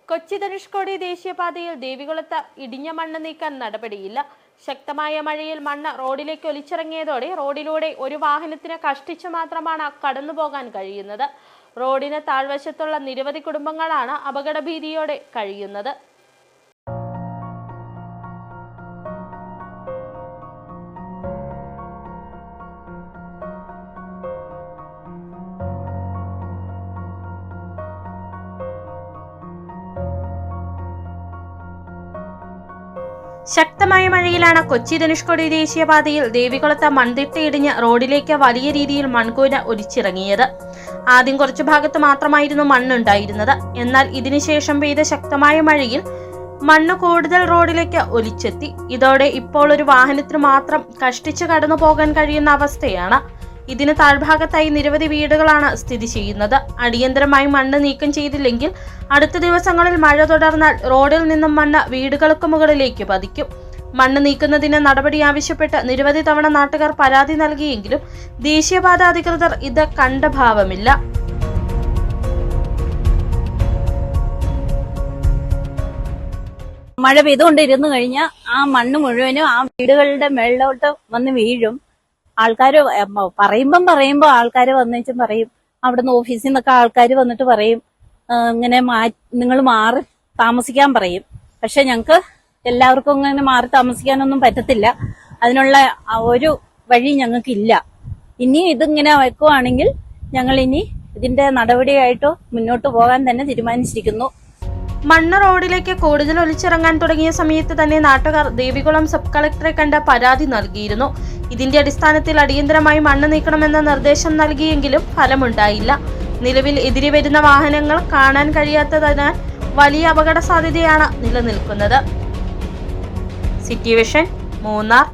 കൊച്ചി ധനുഷ്കോടി ദേശീയപാതയിൽ ദേവികുളത്ത് ഇടിഞ്ഞ മണ്ണ് നീക്കാൻ നടപടിയില്ല. ശക്തമായ മഴയിൽ മണ്ണ് റോഡിലേക്ക് ഒലിച്ചിറങ്ങിയതോടെ റോഡിലൂടെ ഒരു വാഹനത്തിന് കഷ്ടിച്ചു മാത്രമാണ് കടന്നുപോകാൻ കഴിയുന്നത്. റോഡിന് താഴ്വശത്തുള്ള നിരവധി കുടുംബങ്ങളാണ് അപകടഭീതിയോടെ കഴിയുന്നത്. ശക്തമായ മഴയിലാണ് കൊച്ചി ധനുഷ്കോടി ദേശീയപാതയിൽ ദേവികുളത്ത് മൺതിട്ടയിടിഞ്ഞ് റോഡിലേക്ക് വലിയ രീതിയിൽ മൺകൂന ഒലിച്ചിറങ്ങിയത്. ആദ്യം കുറച്ചു ഭാഗത്ത് മാത്രമായിരുന്നു മണ്ണുണ്ടായിരുന്നത്. എന്നാൽ ഇതിനുശേഷം പെയ്ത ശക്തമായ മഴയിൽ മണ്ണ് കൂടുതൽ റോഡിലേക്ക് ഒലിച്ചെത്തി. ഇതോടെ ഇപ്പോൾ ഒരു വാഹനത്തിന് മാത്രം കഷ്ടിച്ച് കടന്നു പോകാൻ കഴിയുന്ന അവസ്ഥയാണ്. ഇതിന് താഴ്ഭാഗത്തായി നിരവധി വീടുകളാണ് സ്ഥിതി ചെയ്യുന്നത്. അടിയന്തരമായി മണ്ണ് നീക്കം ചെയ്തില്ലെങ്കിൽ അടുത്ത ദിവസങ്ങളിൽ മഴ തുടർന്നാൽ റോഡിൽ നിന്നും മണ്ണ് വീടുകൾക്ക് മുകളിലേക്ക് പതിക്കും. മണ്ണ് നീക്കുന്നതിന് നടപടി ആവശ്യപ്പെട്ട് നിരവധി തവണ നാട്ടുകാർ പരാതി നൽകിയെങ്കിലും ദേശീയപാത അധികൃതർ ഇത് കണ്ട ഭാവമില്ല. മഴ പെയ്തുകൊണ്ടിരുന്നു കഴിഞ്ഞാൽ ആ മണ്ണ് മുഴുവനും ആ വീടുകളുടെ മേളിലോട്ട് വന്ന് വീഴും. ആൾക്കാര് പറയുമ്പോ ആൾക്കാര് വന്നേച്ചും പറയും, അവിടുന്ന് ഓഫീസിൽ നിന്നൊക്കെ ആൾക്കാർ വന്നിട്ട് പറയും ഇങ്ങനെ നിങ്ങൾ മാറി താമസിക്കാൻ പറയും. പക്ഷെ ഞങ്ങക്ക് എല്ലാവർക്കും ഇങ്ങനെ മാറി താമസിക്കാനൊന്നും പറ്റത്തില്ല. അതിനുള്ള ഒരു വഴി ഞങ്ങൾക്കില്ല. ഇനി ഇതിങ്ങനെ വെക്കുവാണെങ്കിൽ ഞങ്ങൾ ഇനി ഇതിന്റെ നടപടിയായിട്ടോ മുന്നോട്ട് പോകാൻ തന്നെ തീരുമാനിച്ചിരിക്കുന്നു. മണ്ണ് റോഡിലേക്ക് കൂടുതൽ ഒലിച്ചിറങ്ങാൻ തുടങ്ങിയ സമയത്ത് തന്നെ നാട്ടുകാർ ദേവികുളം സബ് കളക്ടറെ കണ്ട് പരാതി നൽകിയിരുന്നു. ഇതിന്റെ അടിസ്ഥാനത്തിൽ അടിയന്തരമായി മണ്ണ് നീക്കണമെന്ന നിർദ്ദേശം നൽകിയെങ്കിലും ഫലമുണ്ടായില്ല. നിലവിൽ എതിരെ വരുന്ന വാഹനങ്ങൾ കാണാൻ കഴിയാത്തതിനാൽ വലിയ അപകട സാധ്യതയാണ് നിലനിൽക്കുന്നത്. City vision, Munnar.